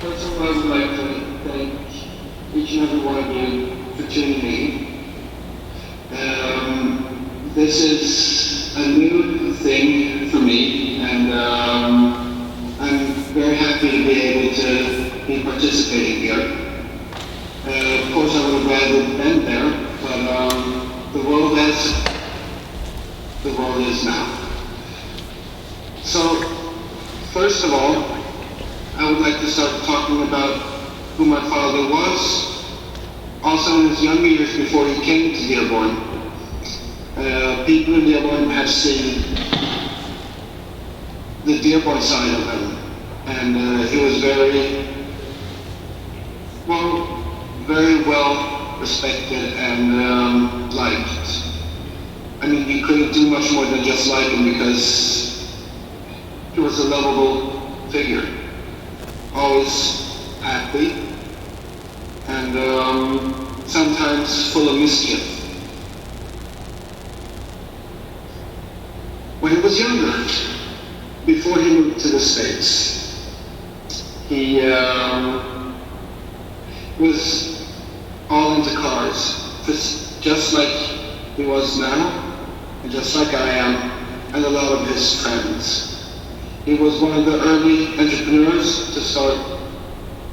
First of all, I would like to thank each and every one of you for tuning in. This is a new thing for me, and I'm very happy to be able to be participating here. Of course, I would have rather been there, but the world is now. So, first of all, I would like to start talking about who my father was. Also, in his younger years before he came to Dearborn, people in Dearborn have seen the Dearborn side of him, and he was very well respected and liked. I mean, you couldn't do much more than just like him because he was a lovable figure, always happy, and sometimes full of mischief. When he was younger, before he moved to the States, he was all into cars, just like he was now, and just like I am, and a lot of his friends. He was one of the early entrepreneurs to start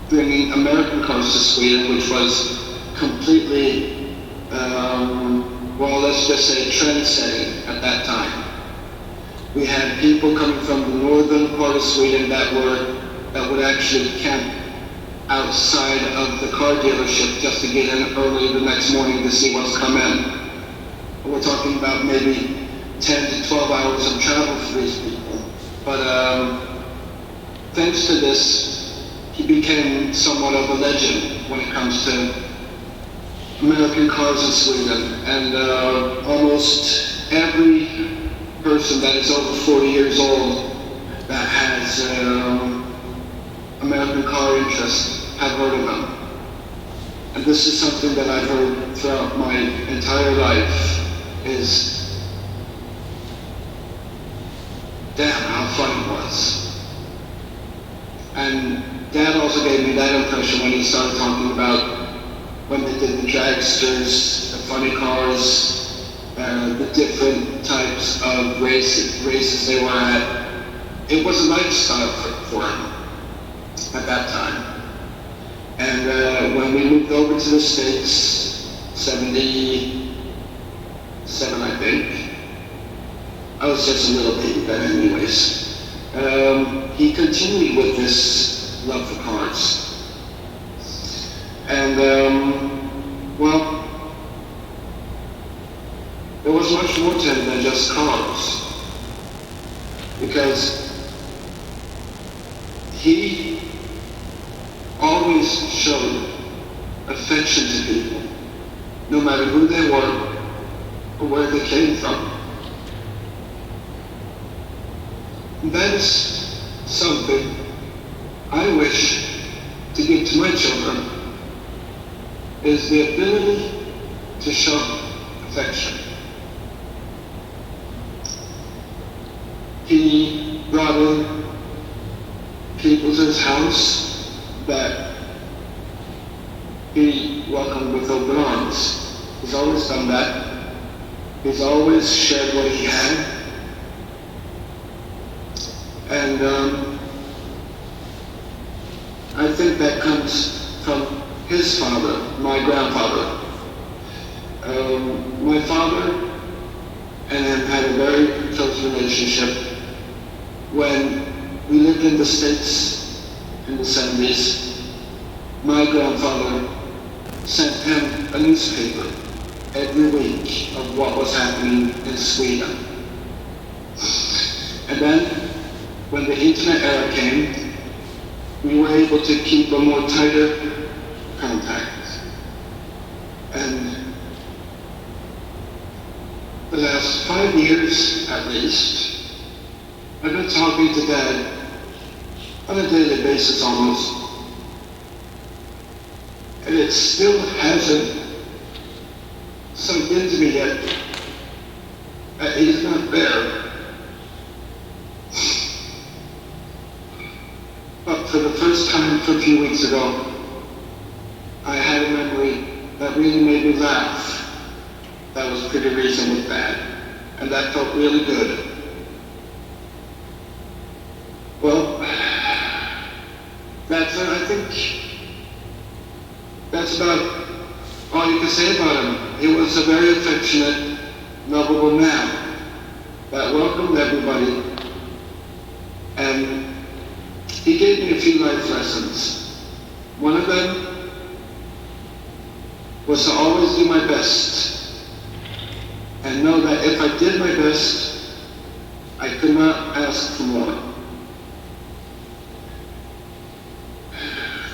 bringing American cars to Sweden, which was completely, let's just say trend-setting at that time. We had people coming from the northern part of Sweden that would actually camp outside of the car dealership just to get in early the next morning to see what's come in. We're talking about maybe 10 to 12 hours of travel for these people. But thanks to this, he became somewhat of a legend when it comes to American cars in Sweden. And almost every person that is over 40 years old that has American car interest have heard of him. And this is something that I've heard throughout my entire life is, damn, how fun it was. And Dad also gave me that impression when he started talking about when they did the dragsters, the funny cars, the different types of races they were at. It was a lifestyle for him at that time. And when we moved over to the States, 77 I think, I was just a little baby then anyways. He continued with this love for cars. And, there was much more to him than just cars. Because he always showed affection to people, no matter who they were or where they came from. That is something I wish to give to my children, is the ability to show affection. He brought in people to his house that he welcomed with open arms. He's always done that. He's always shared what he had. And I think that comes from his father, my grandfather. My father and him had a very close relationship. When we lived in the States in the 70s, my grandfather sent him a newspaper every week of what was happening in Sweden. And then, when the internet era came, we were able to keep a more tighter contact. And the last 5 years, at least, I've been talking to Dad on a daily basis almost. And it still hasn't sunk into me yet that he's not there. But for the first time for a few weeks ago, I had a memory that really made me laugh. That was pretty recent with Dad, and that felt really good. Well, I think that's about all you can say about him. He was a very affectionate, lovable man that welcomed everybody, and he gave me a few life lessons. One of them was to always do my best and know that if I did my best, I could not ask for more.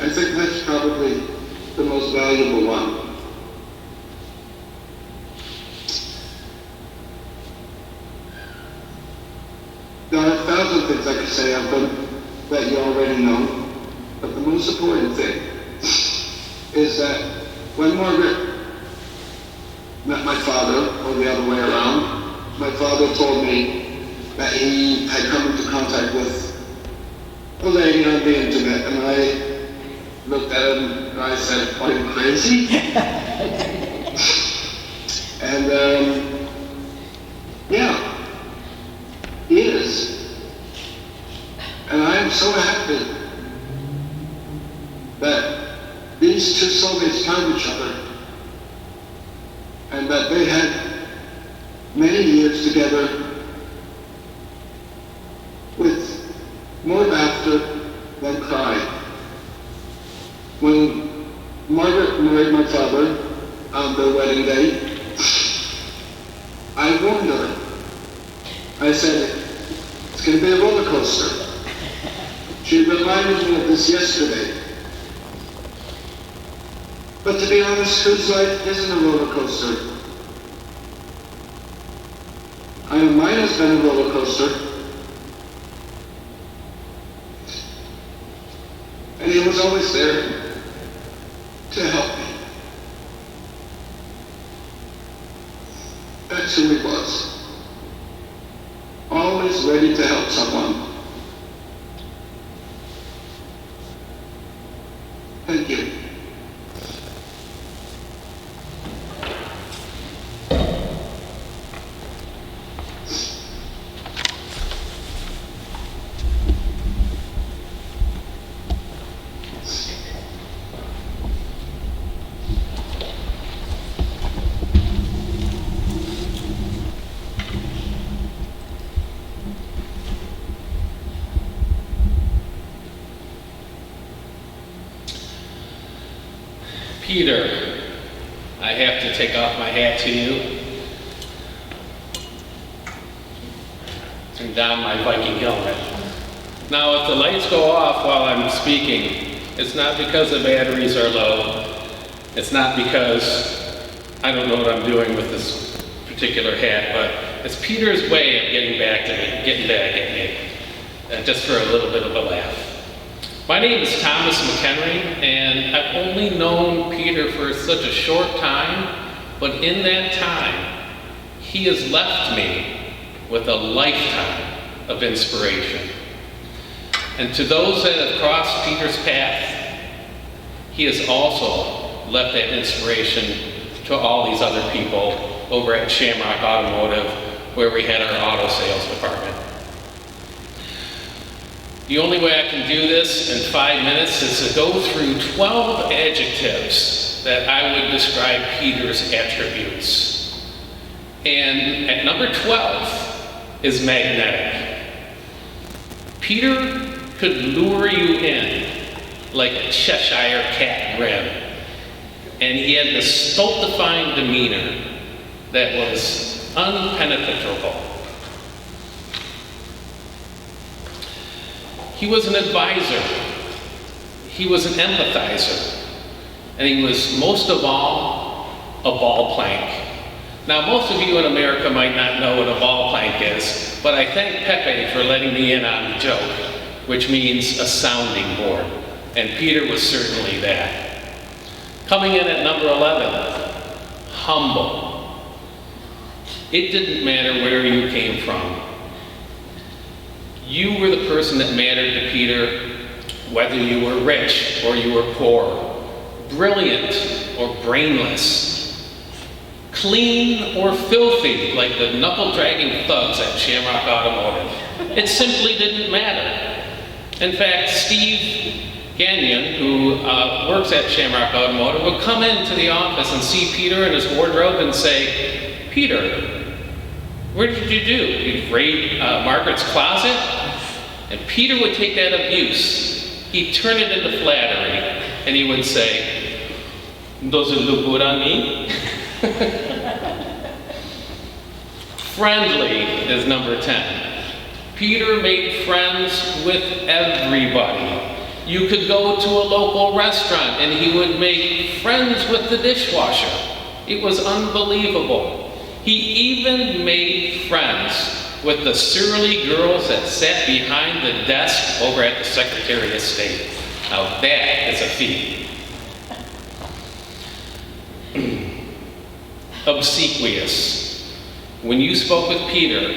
I think that's probably the most valuable one. There are 1,000 things I could say of them that you already know, but the most important thing is that when Margaret met my father, or the other way around, my father told me that he had come into contact with a lady on the internet, and I looked at him and I said, "Are you crazy?" And yeah, he is. And I am so happy that these two soulmates found each other and that they had many years together with more laughter than crying. When Margaret married my father on their wedding day, I warned her. I said, "It's going to be a roller coaster." She reminded me of this yesterday. But to be honest, whose life isn't a roller coaster? I know mine has been a roller coaster. And he was always there to help me. That's who he was. Always ready to help someone. Thank you. Peder, I have to take off my hat to you. Turn down my Viking helmet. Now, if the lights go off while I'm speaking, it's not because the batteries are low. It's not because I don't know what I'm doing with this particular hat, but it's Peder's way of getting back at me, just for a little bit of a laugh. My name is Thomas McHenry, and I've only known Peder for such a short time, but in that time, he has left me with a lifetime of inspiration. And to those that have crossed Peder's path, he has also left that inspiration to all these other people over at Shamrock Automotive, where we had our auto sales department. The only way I can do this in 5 minutes is to go through 12 adjectives that I would describe Peder's attributes. And at number 12 is magnetic. Peder could lure you in like a Cheshire cat grin. And he had this stultifying demeanor that was unpenetrable. He was an advisor, he was an empathizer, and he was most of all a ball plank. Now, most of you in America might not know what a ball plank is, but I thank Pepe for letting me in on the joke, which means a sounding board, and Peder was certainly that. Coming in at number 11, humble. It didn't matter where you came from. You were the person that mattered to Peder whether you were rich or you were poor, brilliant or brainless, clean or filthy, like the knuckle-dragging thugs at Shamrock Automotive. It simply didn't matter. In fact, Steve Gagnon, who works at Shamrock Automotive, would come into the office and see Peder in his wardrobe and say, "Peder, what did you do? You'd raid Margaret's closet?" And Peder would take that abuse, he'd turn it into flattery, and he would say, "Does it look good on me?" Friendly is number 10. Peder made friends with everybody. You could go to a local restaurant and he would make friends with the dishwasher. It was unbelievable. He even made friends with the surly girls that sat behind the desk over at the Secretary of State. Now that is a feat. Obsequious. When you spoke with Peder,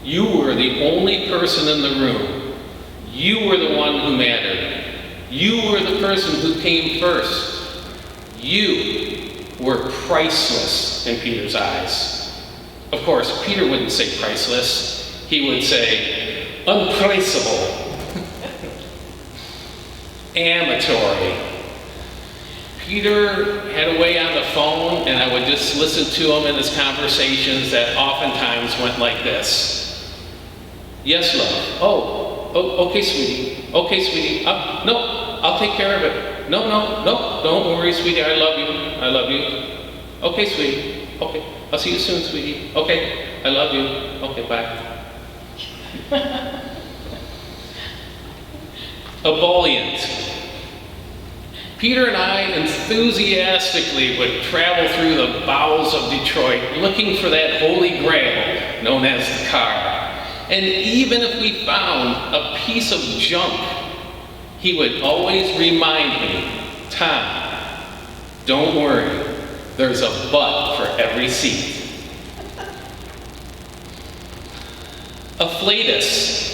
you were the only person in the room. You were the one who mattered. You were the person who came first. You were priceless in Peder's eyes. Of course, Peder wouldn't say priceless. He would say unpriceable, amatory. Peder had a way on the phone, and I would just listen to him in his conversations that oftentimes went like this. "Yes, love. Oh, okay, sweetie. Okay, sweetie. No, I'll take care of it. No, don't worry, sweetie. I love you. I love you. Okay, sweetie. Okay, I'll see you soon, sweetie. Okay, I love you. Okay, bye." Ebullient. Peder and I enthusiastically would travel through the bowels of Detroit looking for that holy grail known as the car. And even if we found a piece of junk, he would always remind me, "Tom, don't worry, there's a butt for every seat." Afflatus.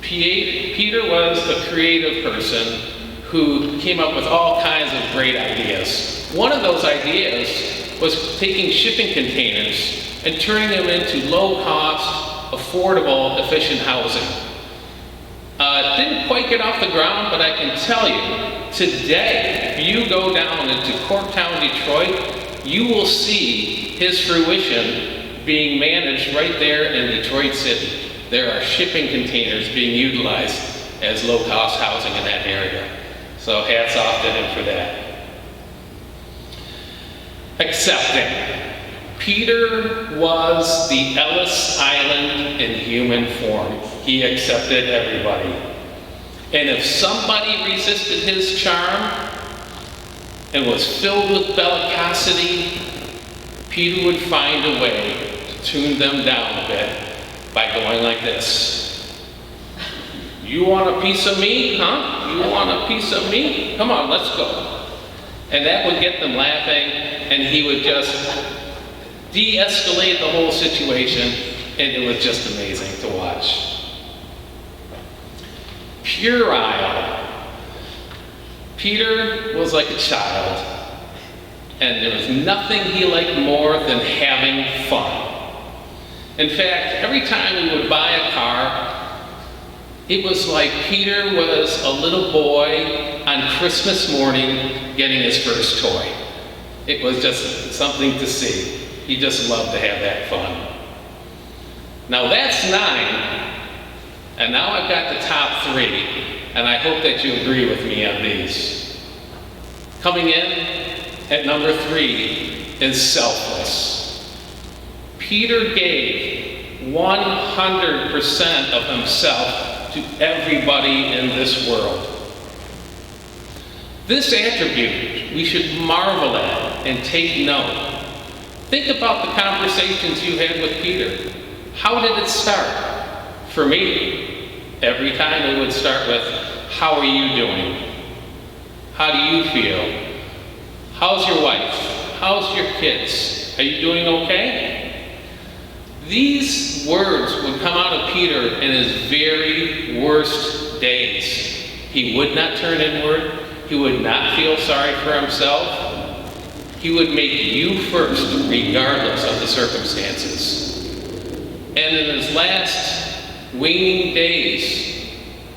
Peder was a creative person who came up with all kinds of great ideas. One of those ideas was taking shipping containers and turning them into low-cost, affordable, efficient housing. It didn't quite get off the ground, but I can tell you, today, if you go down into Corktown, Detroit, you will see his fruition being managed right there in Detroit City. There are shipping containers being utilized as low-cost housing in that area. So hats off to him for that. Accepting. Peder was the Ellis Island in human form. He accepted everybody. And if somebody resisted his charm and was filled with bellicosity, Peder would find a way to tune them down a bit by going like this. "You want a piece of me, huh? You want a piece of me? Come on, let's go." And that would get them laughing, and he would just de-escalate the whole situation, and it was just amazing to watch. Puerile. Peder was like a child, and there was nothing he liked more than having fun. In fact, every time we would buy a car, it was like Peder was a little boy on Christmas morning getting his first toy. It was just something to see. He just loved to have that fun. Now that's 9, and now I've got the top 3, and I hope that you agree with me on these. Coming in at number 3 is selfless. Peder gave 100% of himself to everybody in this world. This attribute we should marvel at and take note. Think about the conversations you had with Peder. How did it start? For me, every time it would start with, "How are you doing? How do you feel? How's your wife? How's your kids? Are you doing okay?" These words would come out of Peder in his very worst days. He would not turn inward. He would not feel sorry for himself. He would make you first, regardless of the circumstances. And in his last waning days,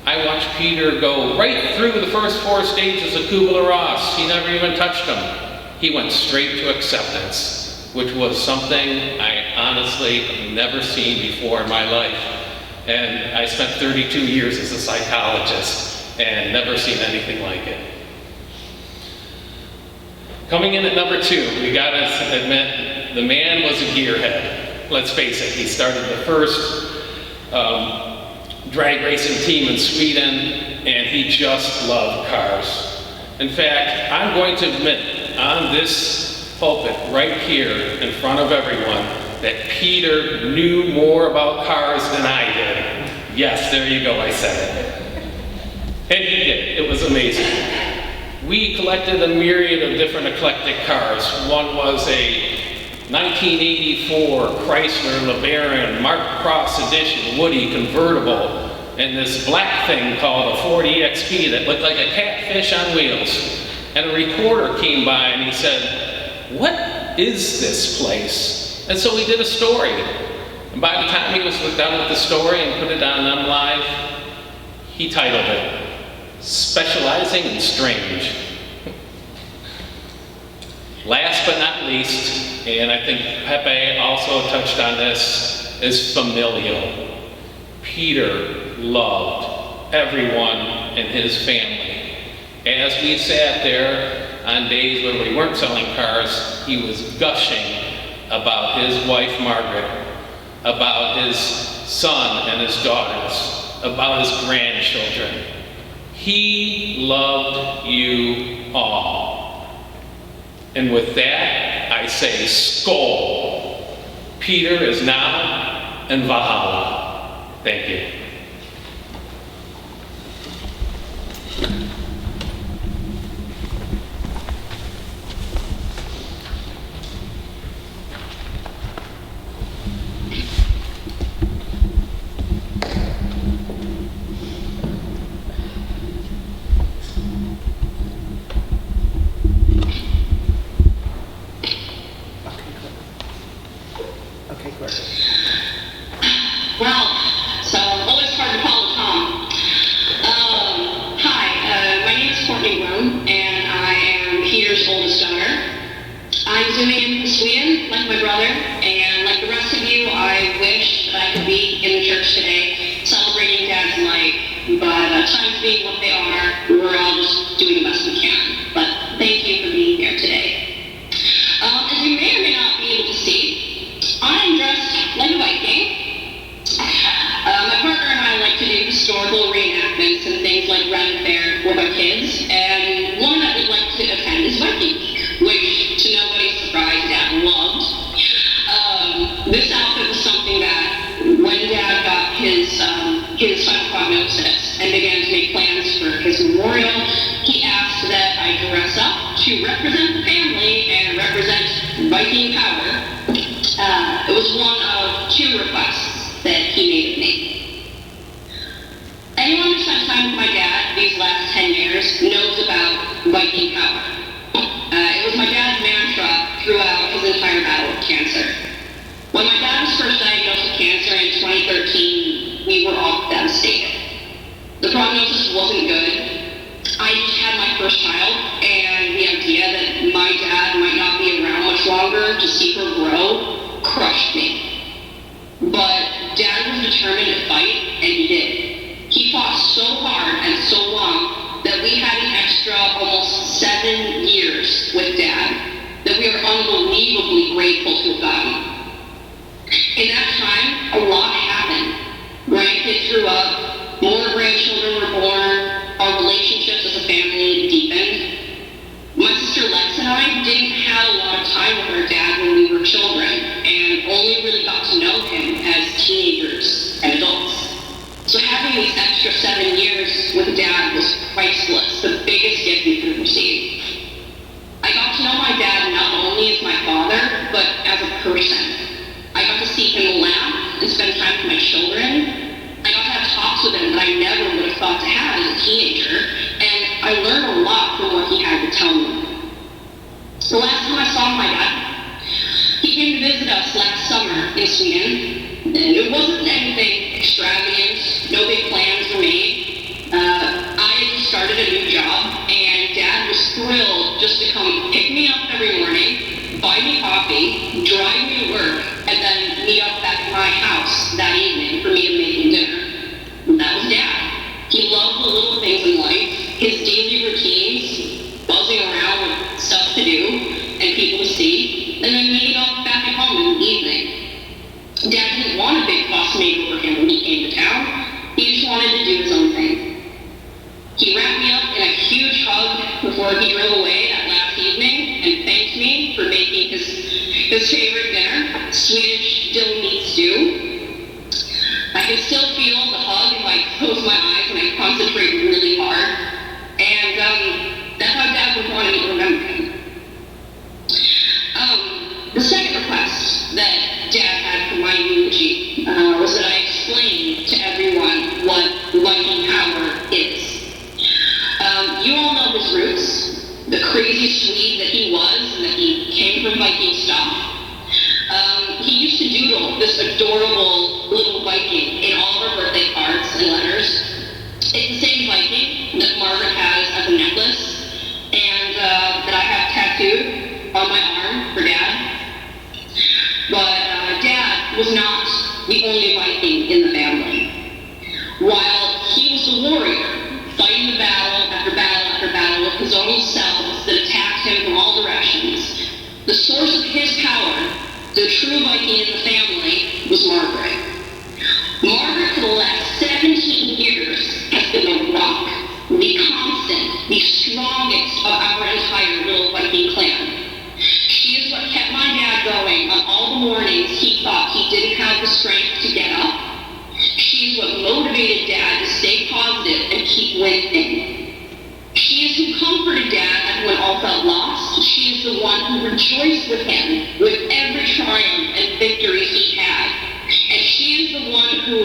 I watched Peder go right through the first 4 stages of Kubler-Ross. He never even touched them. He went straight to acceptance, which was something I honestly have never seen before in my life. And I spent 32 years as a psychologist and never seen anything like it. Coming in at number 2, we gotta admit, the man was a gearhead. Let's face it, he started the first drag racing team in Sweden, and he just loved cars. In fact, I'm going to admit on this pulpit right here in front of everyone that Peder knew more about cars than I did. Yes, there you go, I said it. And he did. It was amazing. We collected a myriad of different eclectic cars. One was a 1984 Chrysler LeBaron Mark Cross Edition Woody convertible, and this black thing called a Ford EXP that looked like a catfish on wheels. And a reporter came by and he said, "What is this place?" And so we did a story. And by the time he was done with the story and put it on MLive, he titled it, "Specializing in Strange." Last but not least, and I think Pepe also touched on this, is familial. Peder loved everyone in his family. As we sat there on days when we weren't selling cars, he was gushing about his wife Margaret, about his son and his daughters, about his grandchildren. He loved you all. And with that, I say Skål. Peder is now in Valhalla. Thank you. Well, so always hard to follow Tom. Hi, my name is Blohm, and I am Peder's oldest daughter. I'm zooming in from Sweden, like my brother, and like the rest of you, I wish that I could be in the church today, celebrating Dad's life. But times being what they are, we're all just doing the best we can. But thank you for being here today. As you may or may not be able to see, I'm dressed like a Viking. My partner and I like to do historical reenactments and things like Ren Fair with our kids, and one that we'd like to attend is Viking Week, which, to nobody's surprise, Dad loved. This outfit was something that, when Dad got his final prognosis and began to make plans for his memorial, he asked that I dress up to represent the family and represent Viking power. It was one of 2 requests that he made of me. Anyone who spent time with my dad these last 10 years knows about Viking power. It was my dad's mantra throughout his entire battle with cancer. When my dad was first diagnosed with cancer in 2013, we were all devastated. The prognosis wasn't good. I just had my first child, and the idea that my dad might not be around much longer to see her grow crushed me. But Dad was determined to fight, and he did. He fought so hard and so long that we had an extra almost 7 years with Dad that we are unbelievably grateful to have gotten. In that time, a lot happened. Grandkids grew up, more grandchildren were born, our relationships as a family deepened. My sister Lex and I didn't have a lot of time with our dad when we were children, and only really got to know him as teenagers and adults. So having these extra 7 years with Dad was priceless, the biggest gift we could have received. I got to know my dad not only as my father, but as a person. I got to see him laugh and spend time with my children. I got to have talks with him that I never would have thought to have as a teenager. The last time I saw my dad, he came to visit us last summer in Sweden, and it wasn't anything extravagant, no big plans were made. I had just started a new job, and Dad was thrilled just to come pick me up every morning, buy me coffee, drive me to work, and then meet up at my house that evening for me to make him dinner. And that was Dad. He loved the little things in life, his daily routines, buzzing around with stuff to do and people to see, and then meeting up back at home in the evening. Dad didn't want a big fuss made over him when he came to town. He just wanted to do his own thing. He wrapped me up in a huge hug before he drove away that last evening and thanked me for making his favorite dinner, Swedish dill meat stew. I can still feel the hug if I close my eyes and I concentrate really hard. And that's how Dad would want me to remember him. The second request that Dad had for my eulogy was that I explain to everyone what Viking power is. You all know his roots, the crazy Swede that he was and that he came from Viking stock. He used to doodle this adorable little Viking in all of her birthday cards and letters. It's the same Viking that Margaret has as a necklace and that I have tattooed on my arm for Dad. But Dad was not the only Viking in the family. While he was the warrior, fighting the battle after battle after battle with his own selves that attacked him from all directions, the source of his power, the true Viking in the family, was Margaret. Margaret, for the last 17 years, has been the rock, the constant, the strongest of our entire little Viking clan. She is what kept my dad going on all the mornings he thought he didn't have the strength to get up. She is what motivated Dad to stay positive and keep winning. She is who comforted Dad when all felt lost. She is the one who rejoiced with him with every triumph and victory he had. And she is the one who,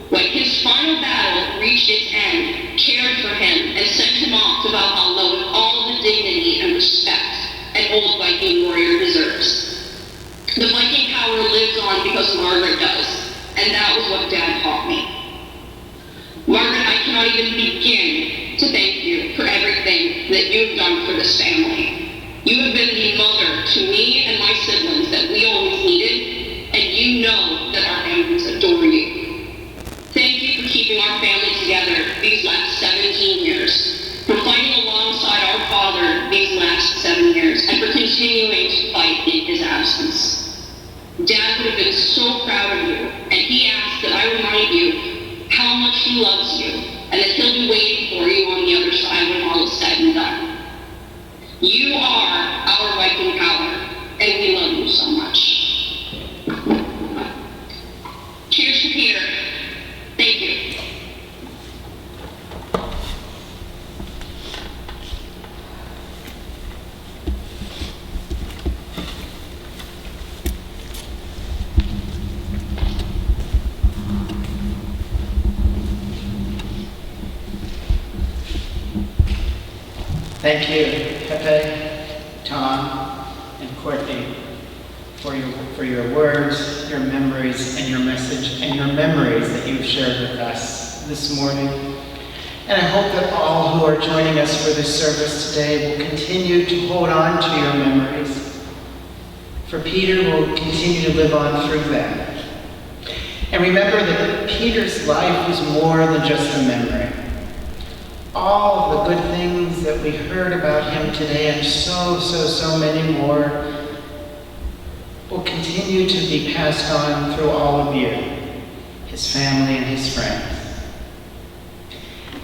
when his final battle reached its end, cared for him and sent him off to Valhalla with all the dignity and respect an old Viking warrior deserves. The Viking power lives on because Margaret does, and that was what Dad taught me. Margaret, I cannot even begin to thank you for everything that you've done for this family. You have been the mother to me and my siblings that we always needed, and you know that our families adore you. Thank you for keeping our family together these last 17 years, for fighting alongside our father these last 7 years, and for continuing to fight in his absence. Dad would have been so proud of you, and he asked that I remind you how much he loves you, and that he'll be waiting for you on the other side when all is said and done. You are our Viking power, and we love you so much. Cheers to Peder. Thank you. Thank you, Pepe, Tom, and Courtney, for your words, your memories, and your message, and your memories that you've shared with us this morning. And I hope that all who are joining us for this service today will continue to hold on to your memories, for Peder will continue to live on through them. And remember that Peder's life was more than just a memory. All of the good things that we heard about him today, and so many more, will continue to be passed on through all of you, his family and his friends.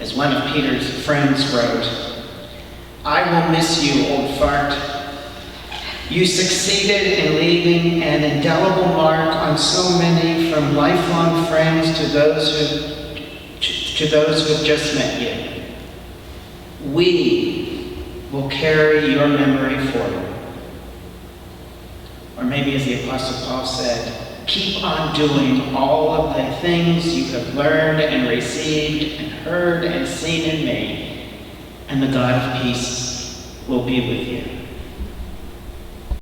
As one of Peder's friends wrote, "I will miss you, old fart. You succeeded in leaving an indelible mark on so many, from lifelong friends to those who have just met you. We will carry your memory forward." Or maybe as the Apostle Paul said, keep on doing all of the things you have learned and received and heard and seen in me, and the God of peace will be with you.